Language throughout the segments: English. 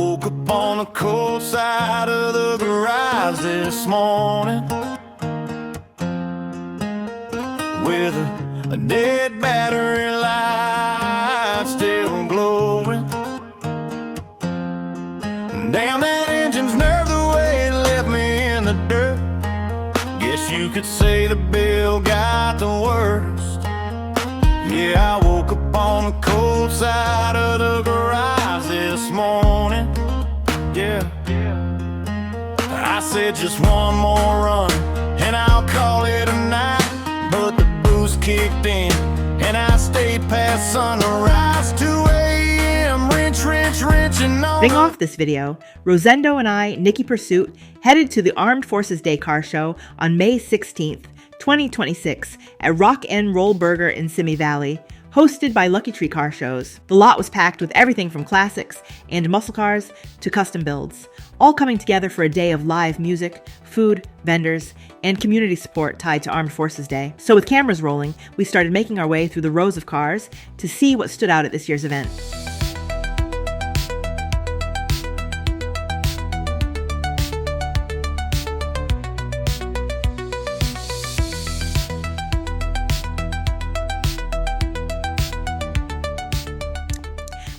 woke up on the cold side of the garage this morning with a dead battery light still glowing. Damn, that engine's nerved the way it left me in the dirt. Guess you could say the bill got the worst. Yeah, I woke up on the cold side of the garage this morning. Yeah, I said just one more run and I'll call it a night. But the booze kicked in and I stayed past sunrise. 2 a.m. wrenching on. Starting off this video, Rosendo and I, NikkiPursuit, headed to the Armed Forces Day car show on May 16th, 2026 at Rock N Roll Burger in Simi Valley, hosted by Lucky Tree Car Shows. The lot was packed with everything from classics and muscle cars to custom builds, all coming together for a day of live music, food, vendors, and community support tied to Armed Forces Day. So with cameras rolling, we started making our way through the rows of cars to see what stood out at this year's event.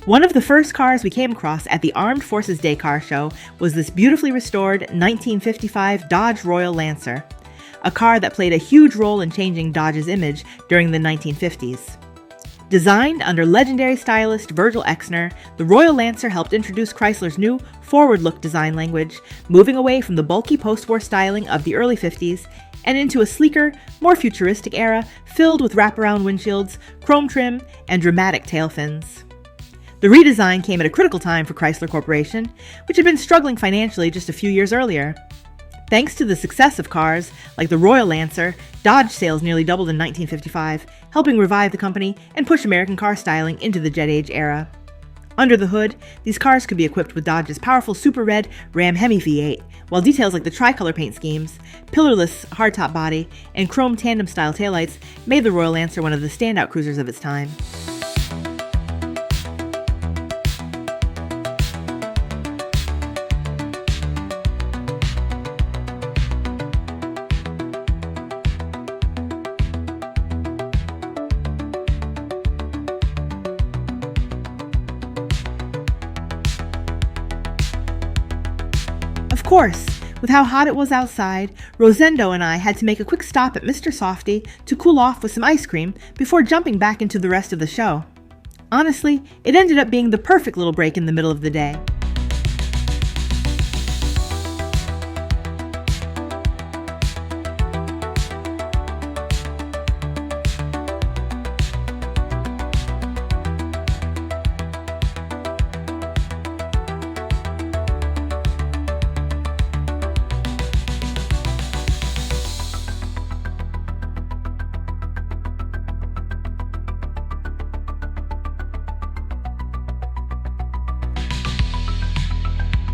One of the first cars we came across at the Armed Forces Day car show was this beautifully restored 1955 Dodge Royal Lancer, a car that played a huge role in changing Dodge's image during the 1950s. Designed under legendary stylist Virgil Exner, the Royal Lancer helped introduce Chrysler's new forward-look design language, moving away from the bulky post-war styling of the early 50s and into a sleeker, more futuristic era filled with wraparound windshields, chrome trim, and dramatic tail fins. The redesign came at a critical time for Chrysler Corporation, which had been struggling financially just a few years earlier. Thanks to the success of cars like the Royal Lancer, Dodge sales nearly doubled in 1955, helping revive the company and push American car styling into the Jet Age era. Under the hood, these cars could be equipped with Dodge's powerful Super Red Ram Hemi V8, while details like the tricolor paint schemes, pillarless hardtop body, and chrome tandem-style taillights made the Royal Lancer one of the standout cruisers of its time. Of course, with how hot it was outside, Rosendo and I had to make a quick stop at Mr. Softy to cool off with some ice cream before jumping back into the rest of the show. Honestly, it ended up being the perfect little break in the middle of the day.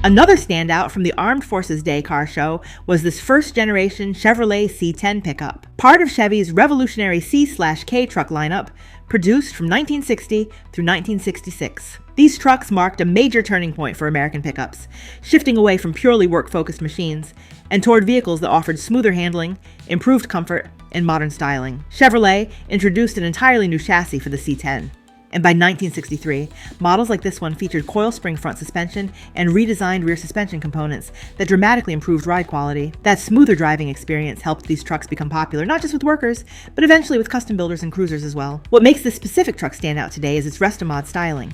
Another standout from the Armed Forces Day car show was this first-generation Chevrolet C10 pickup, part of Chevy's revolutionary C/K truck lineup, produced from 1960 through 1966. These trucks marked a major turning point for American pickups, shifting away from purely work-focused machines and toward vehicles that offered smoother handling, improved comfort, and modern styling. Chevrolet introduced an entirely new chassis for the C10. And by 1963, models like this one featured coil spring front suspension and redesigned rear suspension components that dramatically improved ride quality. That smoother driving experience helped these trucks become popular, not just with workers, but eventually with custom builders and cruisers as well. What makes this specific truck stand out today is its resto-mod styling.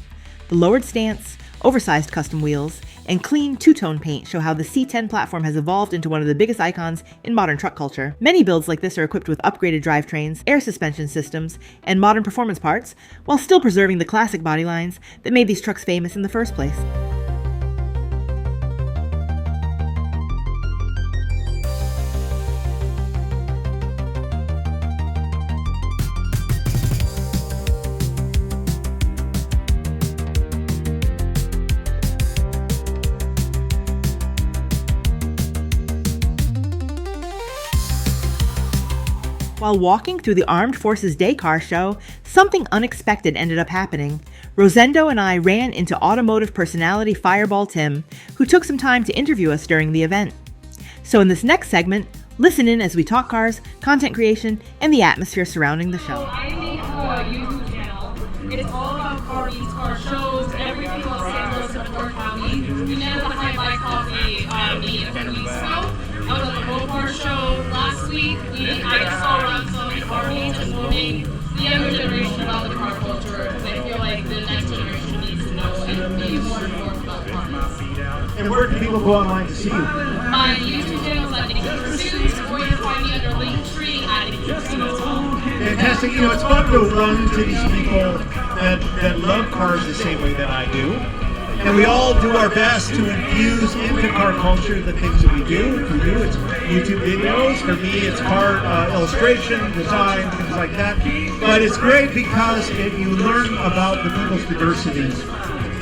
The lowered stance, oversized custom wheels, and clean two-tone paint show how the C10 platform has evolved into one of the biggest icons in modern truck culture. Many builds like this are equipped with upgraded drivetrains, air suspension systems, and modern performance parts, while still preserving the classic body lines that made these trucks famous in the first place. While walking through the Armed Forces Day car show, something unexpected ended up happening. Rosendo and I ran into automotive personality Fireball Tim, who took some time to interview us during the event. So in this next segment, listen in as we talk cars, content creation, and the atmosphere surrounding the show. I make a YouTube channel. It's all about car meets, car shows, everything in Los Angeles and North County. We met at the High Five Coffee meet a few weeks ago. I was at the Road Car Show last week. I just saw around some car meets and moving the younger generation about the car culture, because I feel like the next generation needs to know and be more informed about cars. And where can people go online to see you? My YouTube channel is at NikkiPursuit, or you can find me under Linktree at NikkiPursuit as well. Fantastic. You know, it's fun to run into these people that love cars the same way that I do. And we all do our best to infuse into car culture the things that we do. For you, it's YouTube videos. For me, it's car illustration, design, things like that. But it's great because you learn about the people's diversities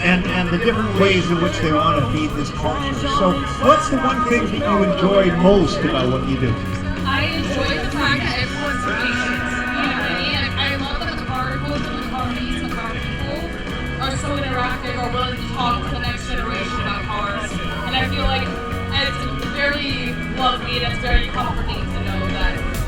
and the different ways in which they want to feed this culture. So what's the one thing that you enjoy most about what you do? I enjoy the fact that everyone's patient. You know what I mean? I love that the articles and the car meets and the car people are so interactive, are willing to talk to the next generation about cars. And I feel like it's very lovely and it's very comforting to know that.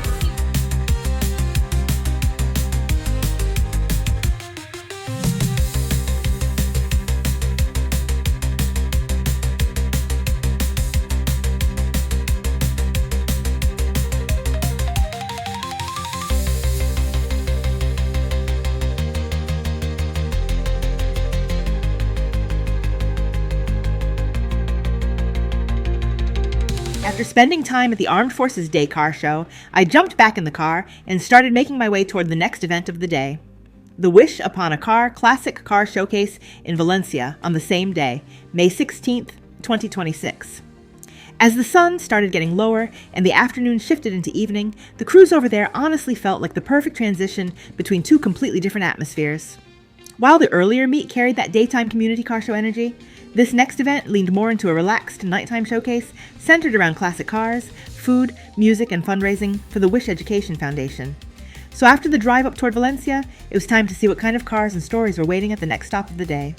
After spending time at the Armed Forces Day car show, I jumped back in the car and started making my way toward the next event of the day. The Wish Upon a Car Classic Car Showcase in Valencia on the same day, May 16th, 2026. As the sun started getting lower and the afternoon shifted into evening, the cruise over there honestly felt like the perfect transition between two completely different atmospheres. While the earlier meet carried that daytime community car show energy, this next event leaned more into a relaxed nighttime showcase centered around classic cars, food, music, and fundraising for the Wish Education Foundation. So after the drive up toward Valencia, it was time to see what kind of cars and stories were waiting at the next stop of the day.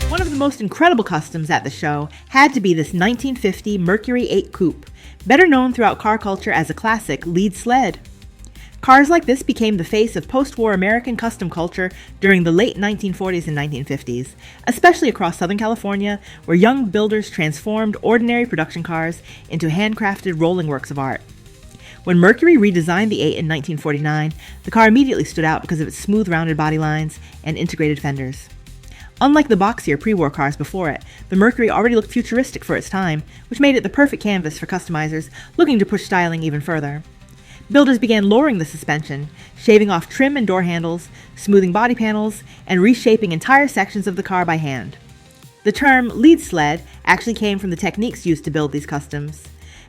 One of the most incredible customs at the show had to be this 1950 Mercury 8 Coupe, better known throughout car culture as a classic lead sled. Cars like this became the face of post-war American custom culture during the late 1940s and 1950s, especially across Southern California, where young builders transformed ordinary production cars into handcrafted rolling works of art. When Mercury redesigned the 8 in 1949, the car immediately stood out because of its smooth, rounded body lines and integrated fenders. Unlike the boxier pre-war cars before it, the Mercury already looked futuristic for its time, which made it the perfect canvas for customizers looking to push styling even further. Builders began lowering the suspension, shaving off trim and door handles, smoothing body panels, and reshaping entire sections of the car by hand. The term lead sled actually came from the techniques used to build these customs.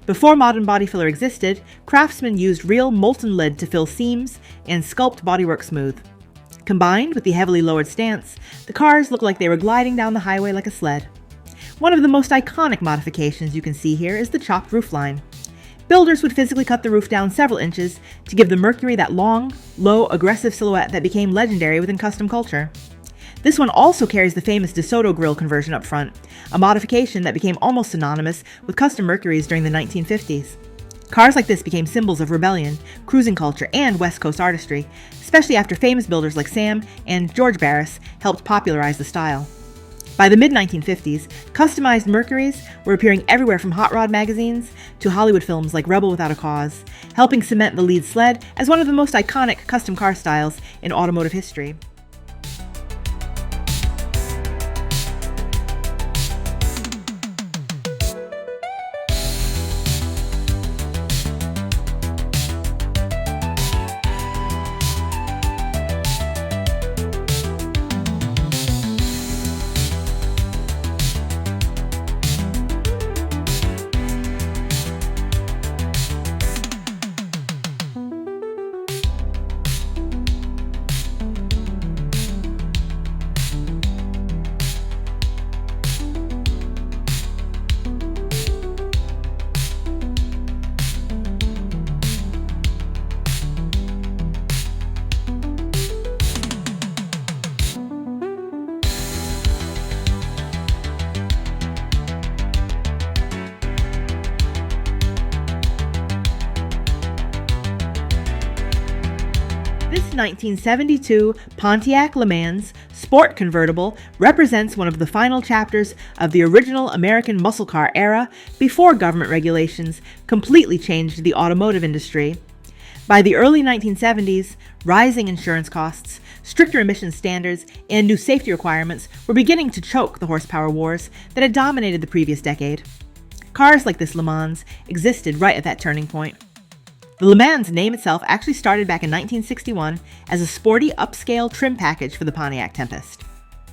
Before modern body filler existed, craftsmen used real molten lead to fill seams and sculpt bodywork smooth. Combined with the heavily lowered stance, the cars look like they were gliding down the highway like a sled. One of the most iconic modifications you can see here is the chopped roofline. Builders would physically cut the roof down several inches to give the Mercury that long, low, aggressive silhouette that became legendary within custom culture. This one also carries the famous DeSoto grille conversion up front, a modification that became almost synonymous with custom Mercurys during the 1950s. Cars like this became symbols of rebellion, cruising culture, and West Coast artistry, especially after famous builders like Sam and George Barris helped popularize the style. By the mid-1950s, customized Mercurys were appearing everywhere from hot rod magazines to Hollywood films like Rebel Without a Cause, helping cement the lead sled as one of the most iconic custom car styles in automotive history. 1972 Pontiac Le Mans Sport Convertible represents one of the final chapters of the original American muscle car era before government regulations completely changed the automotive industry. By the early 1970s, rising insurance costs, stricter emissions standards, and new safety requirements were beginning to choke the horsepower wars that had dominated the previous decade. Cars like this Le Mans existed right at that turning point. The Le Mans name itself actually started back in 1961 as a sporty upscale trim package for the Pontiac Tempest.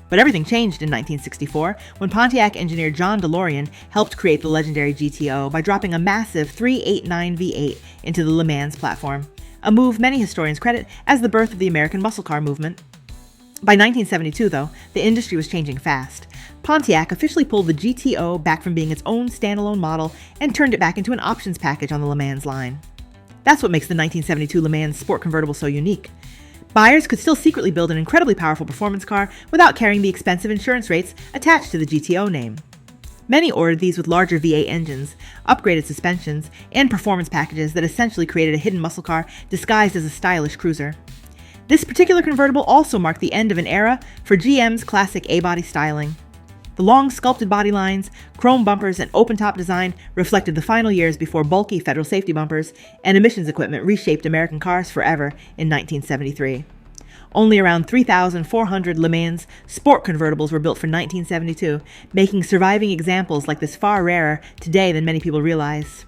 But everything changed in 1964 when Pontiac engineer John DeLorean helped create the legendary GTO by dropping a massive 389 V8 into the Le Mans platform, a move many historians credit as the birth of the American muscle car movement. By 1972, though, the industry was changing fast. Pontiac officially pulled the GTO back from being its own standalone model and turned it back into an options package on the Le Mans line. That's what makes the 1972 Le Mans Sport Convertible so unique. Buyers could still secretly build an incredibly powerful performance car without carrying the expensive insurance rates attached to the GTO name. Many ordered these with larger V8 engines, upgraded suspensions, and performance packages that essentially created a hidden muscle car disguised as a stylish cruiser. This particular convertible also marked the end of an era for GM's classic A-body styling. The long sculpted body lines, chrome bumpers, and open-top design reflected the final years before bulky federal safety bumpers and emissions equipment reshaped American cars forever in 1973. Only around 3,400 Le Mans sport convertibles were built for 1972, making surviving examples like this far rarer today than many people realize.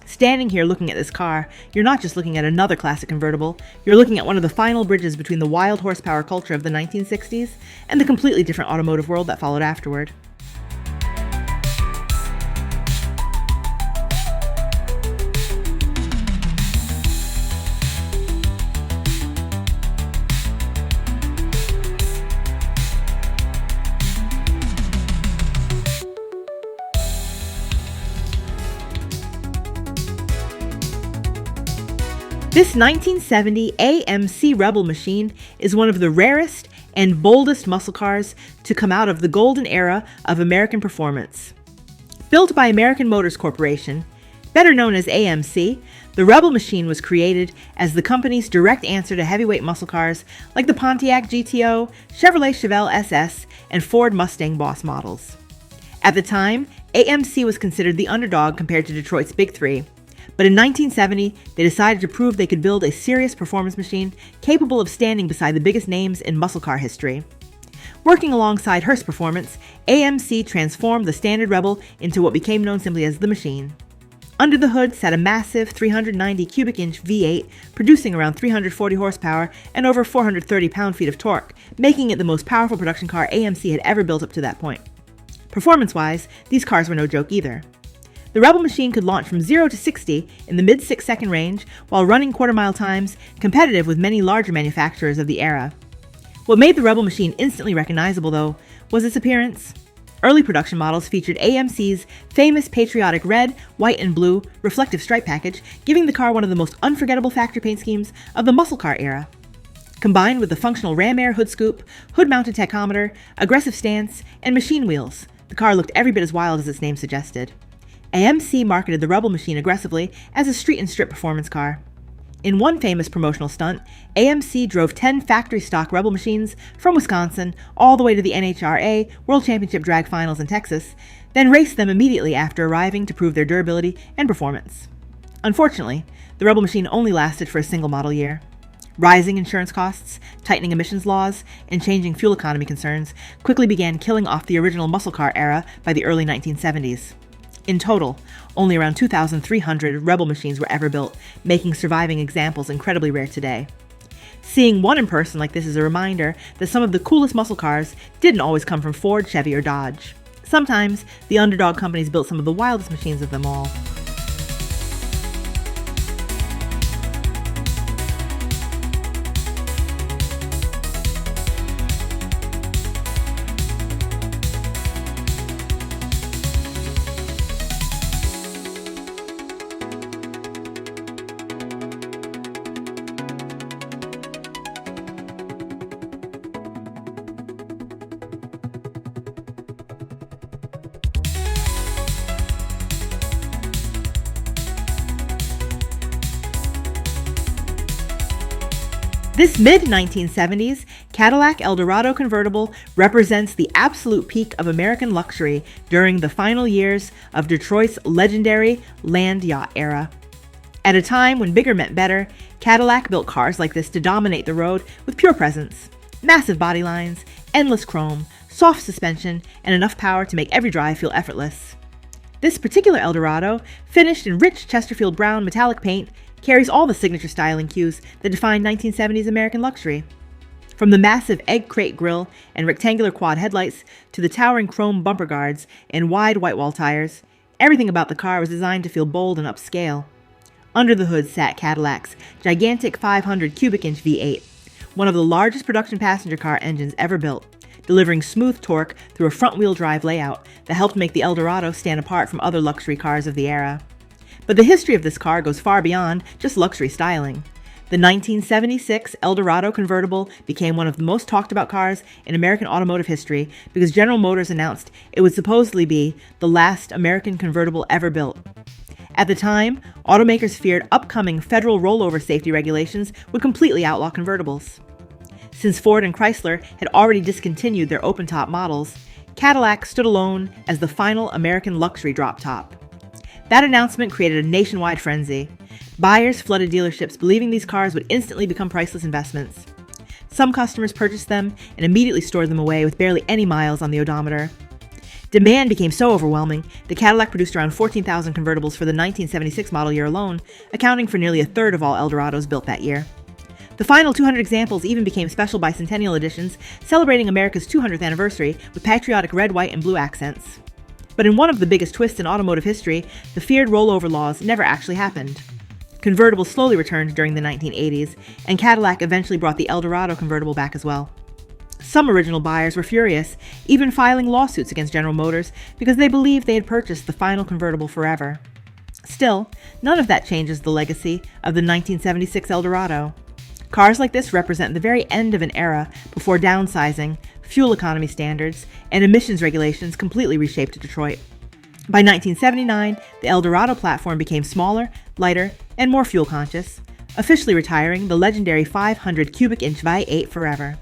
Standing here looking at this car, you're not just looking at another classic convertible, you're looking at one of the final bridges between the wild horsepower culture of the 1960s and the completely different automotive world that followed afterward. This 1970 AMC Rebel machine is one of the rarest and boldest muscle cars to come out of the golden era of American performance. Built by American Motors Corporation, better known as AMC, the Rebel machine was created as the company's direct answer to heavyweight muscle cars like the Pontiac GTO, Chevrolet Chevelle SS, and Ford Mustang Boss models. At the time, AMC was considered the underdog compared to Detroit's Big Three. But in 1970, they decided to prove they could build a serious performance machine capable of standing beside the biggest names in muscle car history. Working alongside Hearst Performance, AMC transformed the standard Rebel into what became known simply as the Machine. Under the hood sat a massive 390 cubic inch V8, producing around 340 horsepower and over 430 pound-feet of torque, making it the most powerful production car AMC had ever built up to that point. Performance-wise, these cars were no joke either. The Rebel machine could launch from 0 to 60 in the mid 6-second range while running quarter-mile times competitive with many larger manufacturers of the era. What made the Rebel machine instantly recognizable, though, was its appearance. Early production models featured AMC's famous patriotic red, white, and blue reflective stripe package, giving the car one of the most unforgettable factory paint schemes of the muscle car era. Combined with the functional ram air hood scoop, hood-mounted tachometer, aggressive stance, and machine wheels, the car looked every bit as wild as its name suggested. AMC marketed the Rebel machine aggressively as a street and strip performance car. In one famous promotional stunt, AMC drove 10 factory-stock Rebel machines from Wisconsin all the way to the NHRA World Championship Drag Finals in Texas, then raced them immediately after arriving to prove their durability and performance. Unfortunately, the Rebel machine only lasted for a single model year. Rising insurance costs, tightening emissions laws, and changing fuel economy concerns quickly began killing off the original muscle car era by the early 1970s. In total, only around 2,300 Rebel machines were ever built, making surviving examples incredibly rare today. Seeing one in person like this is a reminder that some of the coolest muscle cars didn't always come from Ford, Chevy, or Dodge. Sometimes, the underdog companies built some of the wildest machines of them all. This mid-1970s Cadillac Eldorado convertible represents the absolute peak of American luxury during the final years of Detroit's legendary land yacht era. At a time when bigger meant better, Cadillac built cars like this to dominate the road with pure presence, massive body lines, endless chrome, soft suspension, and enough power to make every drive feel effortless. This particular Eldorado, finished in rich Chesterfield brown metallic paint, carries all the signature styling cues that defined 1970s American luxury. From the massive egg crate grille and rectangular quad headlights to the towering chrome bumper guards and wide white wall tires, everything about the car was designed to feel bold and upscale. Under the hood sat Cadillac's gigantic 500 cubic inch V8, one of the largest production passenger car engines ever built, delivering smooth torque through a front-wheel drive layout that helped make the Eldorado stand apart from other luxury cars of the era. But the history of this car goes far beyond just luxury styling. The 1976 Eldorado convertible became one of the most talked about cars in American automotive history because General Motors announced it would supposedly be the last American convertible ever built. At the time, automakers feared upcoming federal rollover safety regulations would completely outlaw convertibles. Since Ford and Chrysler had already discontinued their open-top models, Cadillac stood alone as the final American luxury drop-top. That announcement created a nationwide frenzy. Buyers flooded dealerships believing these cars would instantly become priceless investments. Some customers purchased them and immediately stored them away with barely any miles on the odometer. Demand became so overwhelming that Cadillac produced around 14,000 convertibles for the 1976 model year alone, accounting for nearly a third of all Eldorados built that year. The final 200 examples even became special bicentennial editions, celebrating America's 200th anniversary with patriotic red, white, and blue accents. But in one of the biggest twists in automotive history, the feared rollover laws never actually happened. Convertibles slowly returned during the 1980s, and Cadillac eventually brought the Eldorado convertible back as well. Some original buyers were furious, even filing lawsuits against General Motors because they believed they had purchased the final convertible forever. Still, none of that changes the legacy of the 1976 Eldorado. Cars like this represent the very end of an era before downsizing, fuel economy standards, and emissions regulations completely reshaped Detroit. By 1979, the Eldorado platform became smaller, lighter, and more fuel-conscious, officially retiring the legendary 500 cubic inch V8 forever.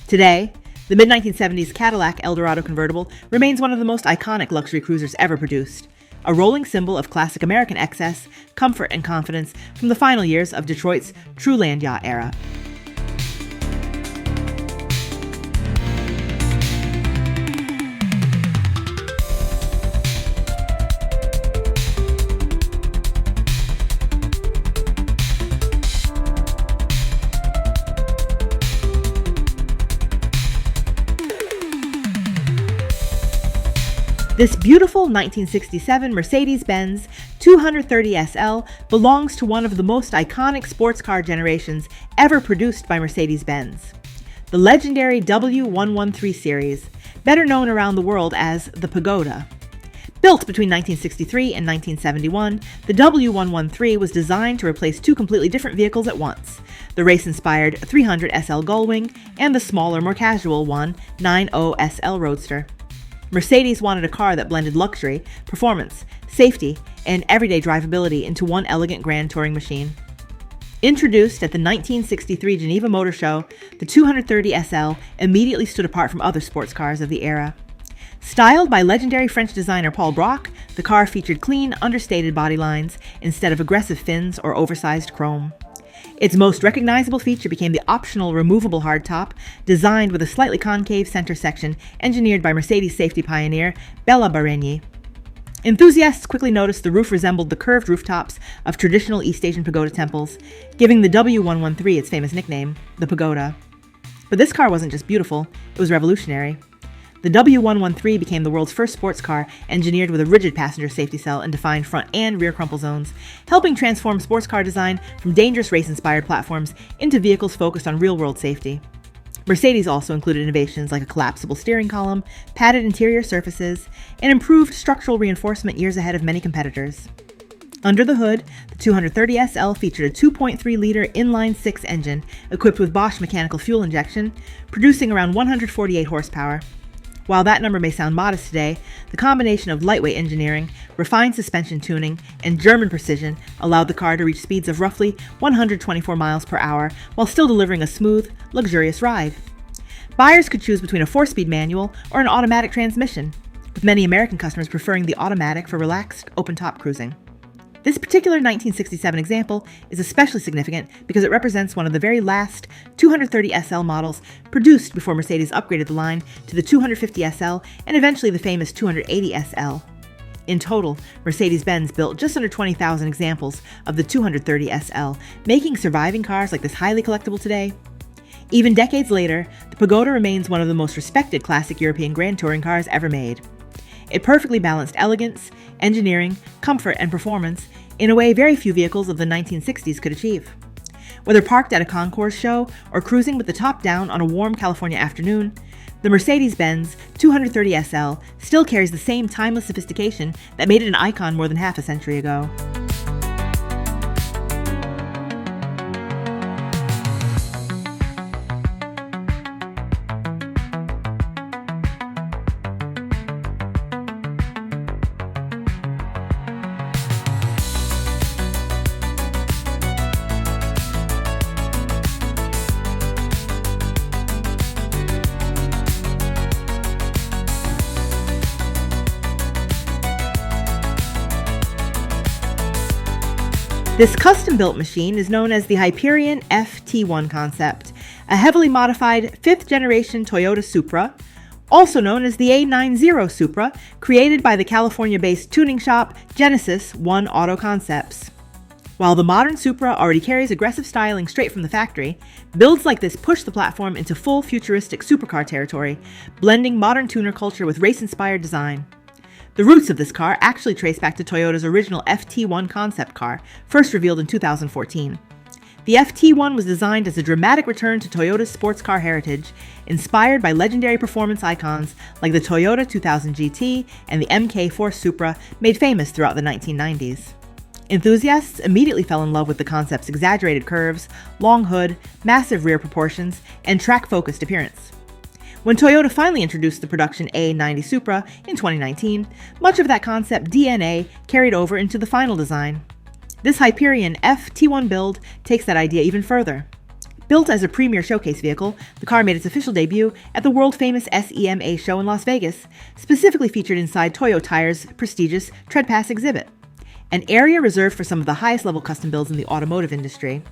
Today, the mid-1970s Cadillac Eldorado convertible remains one of the most iconic luxury cruisers ever produced, a rolling symbol of classic American excess, comfort, and confidence from the final years of Detroit's true land yacht era. This beautiful 1967 Mercedes-Benz 230 SL belongs to one of the most iconic sports car generations ever produced by Mercedes-Benz. The legendary W113 series, better known around the world as the Pagoda. Built between 1963 and 1971, the W113 was designed to replace two completely different vehicles at once, the race-inspired 300 SL Gullwing and the smaller, more casual 190 SL Roadster. Mercedes wanted a car that blended luxury, performance, safety, and everyday drivability into one elegant grand touring machine. Introduced at the 1963 Geneva Motor Show, the 230 SL immediately stood apart from other sports cars of the era. Styled by legendary French designer Paul Broc, the car featured clean, understated body lines instead of aggressive fins or oversized chrome. Its most recognizable feature became the optional removable hardtop, designed with a slightly concave center section engineered by Mercedes safety pioneer Bella Baregni. Enthusiasts quickly noticed the roof resembled the curved rooftops of traditional East Asian pagoda temples, giving the W113 its famous nickname, the Pagoda. But this car wasn't just beautiful, it was revolutionary. The W113 became the world's first sports car engineered with a rigid passenger safety cell and defined front and rear crumple zones, helping transform sports car design from dangerous race-inspired platforms into vehicles focused on real-world safety. Mercedes also included innovations like a collapsible steering column, padded interior surfaces, and improved structural reinforcement years ahead of many competitors. Under the hood, the 230 SL featured a 2.3-liter inline-six engine equipped with Bosch mechanical fuel injection, producing around 148 horsepower. While that number may sound modest today, the combination of lightweight engineering, refined suspension tuning, and German precision allowed the car to reach speeds of roughly 124 miles per hour while still delivering a smooth, luxurious ride. Buyers could choose between a 4-speed manual or an automatic transmission, with many American customers preferring the automatic for relaxed, open-top cruising. This particular 1967 example is especially significant because it represents one of the very last 230 SL models produced before Mercedes upgraded the line to the 250 SL and eventually the famous 280 SL. In total, Mercedes-Benz built just under 20,000 examples of the 230 SL, making surviving cars like this highly collectible today. Even decades later, the Pagoda remains one of the most respected classic European Grand Touring cars ever made. It perfectly balanced elegance, engineering, comfort, and performance in a way very few vehicles of the 1960s could achieve. Whether parked at a concours show or cruising with the top down on a warm California afternoon, the Mercedes-Benz 230 SL still carries the same timeless sophistication that made it an icon more than half a century ago. This custom-built machine is known as the Hyperion FT1 concept, a heavily modified 5th-generation Toyota Supra, also known as the A90 Supra, created by the California-based tuning shop Genesis One Auto Concepts. While the modern Supra already carries aggressive styling straight from the factory, builds like this push the platform into full futuristic supercar territory, blending modern tuner culture with race-inspired design. The roots of this car actually trace back to Toyota's original FT1 concept car, first revealed in 2014. The FT1 was designed as a dramatic return to Toyota's sports car heritage, inspired by legendary performance icons like the Toyota 2000 GT and the MK4 Supra, made famous throughout the 1990s. Enthusiasts immediately fell in love with the concept's exaggerated curves, long hood, massive rear proportions, and track-focused appearance. When Toyota finally introduced the production A90 Supra in 2019, much of that concept DNA carried over into the final design. This Hyperion FT1 build takes that idea even further. Built as a premier showcase vehicle, the car made its official debut at the world-famous SEMA show in Las Vegas, specifically featured inside Toyo Tire's prestigious Tread Pass exhibit, an area reserved for some of the highest-level custom builds in the automotive industry.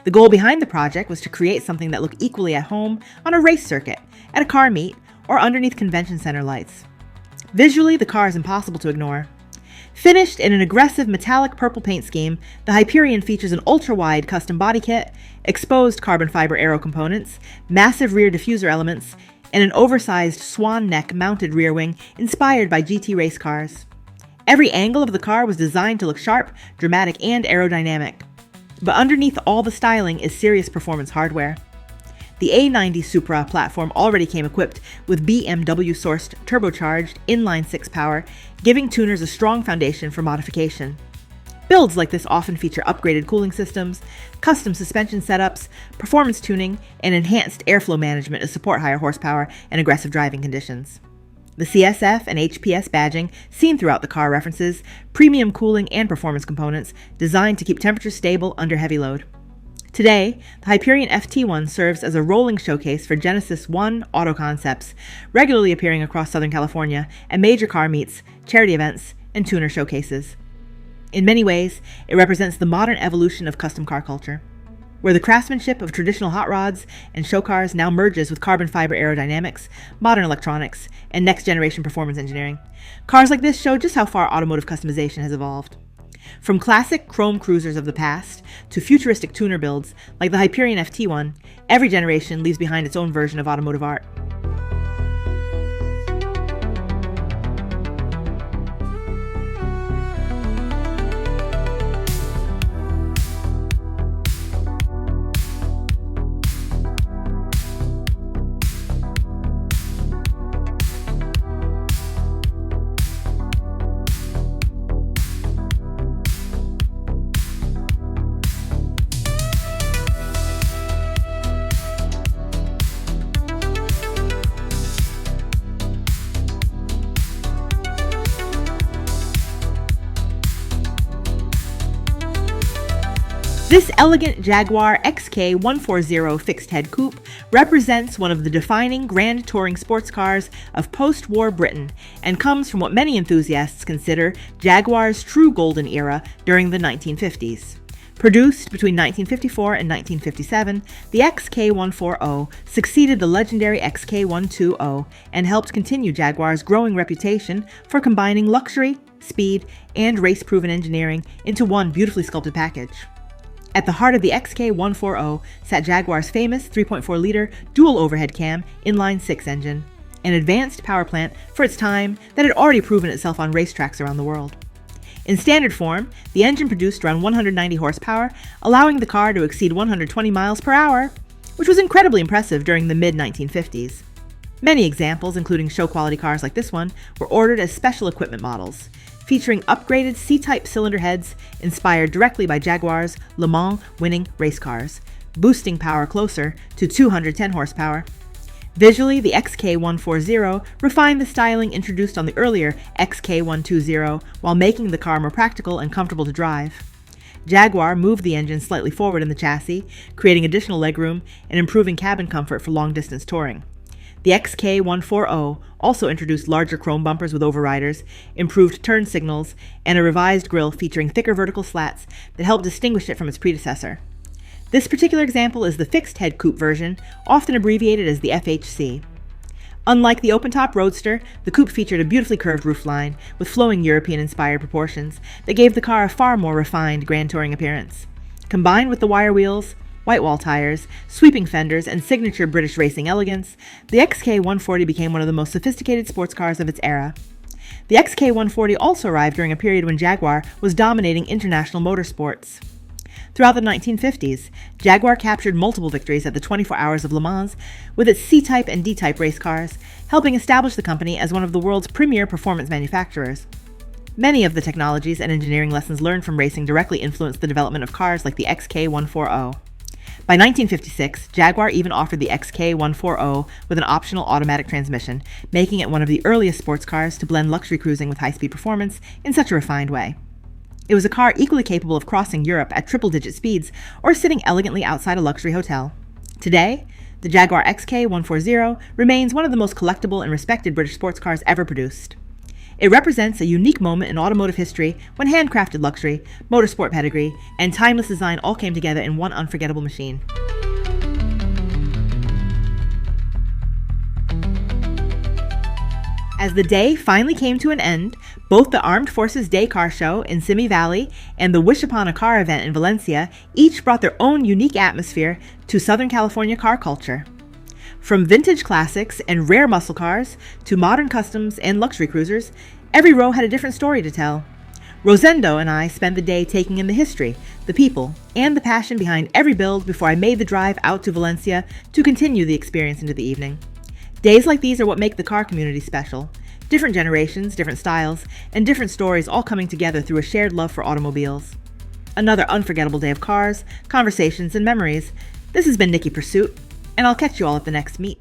The goal behind the project was to create something that looked equally at home on a race circuit, at a car meet, or underneath convention center lights. Visually, the car is impossible to ignore. Finished in an aggressive metallic purple paint scheme, the Hyperion features an ultra-wide custom body kit, exposed carbon fiber aero components, massive rear diffuser elements, and an oversized swan neck mounted rear wing inspired by GT race cars. Every angle of the car was designed to look sharp, dramatic, and aerodynamic. But underneath all the styling is serious performance hardware. The A90 Supra platform already came equipped with BMW-sourced turbocharged inline-6 power, giving tuners a strong foundation for modification. Builds like this often feature upgraded cooling systems, custom suspension setups, performance tuning, and enhanced airflow management to support higher horsepower and aggressive driving conditions. The CSF and HPS badging seen throughout the car references premium cooling and performance components designed to keep temperatures stable under heavy load. Today, the Hyperion FT1 serves as a rolling showcase for Genesis One Auto Concepts, regularly appearing across Southern California at major car meets, charity events, and tuner showcases. In many ways, it represents the modern evolution of custom car culture, where the craftsmanship of traditional hot rods and show cars now merges with carbon fiber aerodynamics, modern electronics, and next-generation performance engineering. Cars like this show just how far automotive customization has evolved. From classic chrome cruisers of the past to futuristic tuner builds like the Hyperion FT1, every generation leaves behind its own version of automotive art. This elegant Jaguar XK140 fixed-head coupe represents one of the defining grand touring sports cars of post-war Britain and comes from what many enthusiasts consider Jaguar's true golden era during the 1950s. Produced between 1954 and 1957, the XK140 succeeded the legendary XK120 and helped continue Jaguar's growing reputation for combining luxury, speed, and race-proven engineering into one beautifully sculpted package. At the heart of the XK140 sat Jaguar's famous 3.4-liter dual overhead cam inline-6 engine, an advanced power plant for its time that had already proven itself on racetracks around the world. In standard form, the engine produced around 190 horsepower, allowing the car to exceed 120 miles per hour, which was incredibly impressive during the mid-1950s. Many examples, including show-quality cars like this one, were ordered as special equipment models, featuring upgraded C-type cylinder heads inspired directly by Jaguar's Le Mans winning race cars, boosting power closer to 210 horsepower. Visually, the XK140 refined the styling introduced on the earlier XK120 while making the car more practical and comfortable to drive. Jaguar moved the engine slightly forward in the chassis, creating additional legroom and improving cabin comfort for long-distance touring. The XK140 also introduced larger chrome bumpers with overriders, improved turn signals, and a revised grille featuring thicker vertical slats that helped distinguish it from its predecessor. This particular example is the fixed-head coupe version, often abbreviated as the FHC. Unlike the open-top Roadster, the coupe featured a beautifully curved roofline with flowing European-inspired proportions that gave the car a far more refined grand touring appearance. Combined with the wire wheels, white wall tires, sweeping fenders, and signature British racing elegance, the XK140 became one of the most sophisticated sports cars of its era. The XK140 also arrived during a period when Jaguar was dominating international motorsports. Throughout the 1950s, Jaguar captured multiple victories at the 24 Hours of Le Mans with its C-Type and D-Type race cars, helping establish the company as one of the world's premier performance manufacturers. Many of the technologies and engineering lessons learned from racing directly influenced the development of cars like the XK140. By 1956, Jaguar even offered the XK140 with an optional automatic transmission, making it one of the earliest sports cars to blend luxury cruising with high-speed performance in such a refined way. It was a car equally capable of crossing Europe at triple-digit speeds or sitting elegantly outside a luxury hotel. Today, the Jaguar XK140 remains one of the most collectible and respected British sports cars ever produced. It represents a unique moment in automotive history when handcrafted luxury, motorsport pedigree, and timeless design all came together in one unforgettable machine. As the day finally came to an end, both the Armed Forces Day Car Show in Simi Valley and the Wish Upon a Car event in Valencia each brought their own unique atmosphere to Southern California car culture. From vintage classics and rare muscle cars to modern customs and luxury cruisers, every row had a different story to tell. Rosendo and I spent the day taking in the history, the people, and the passion behind every build before I made the drive out to Valencia to continue the experience into the evening. Days like these are what make the car community special. Different generations, different styles, and different stories all coming together through a shared love for automobiles. Another unforgettable day of cars, conversations, and memories. This has been NikkiPursuit, and I'll catch you all at the next meet.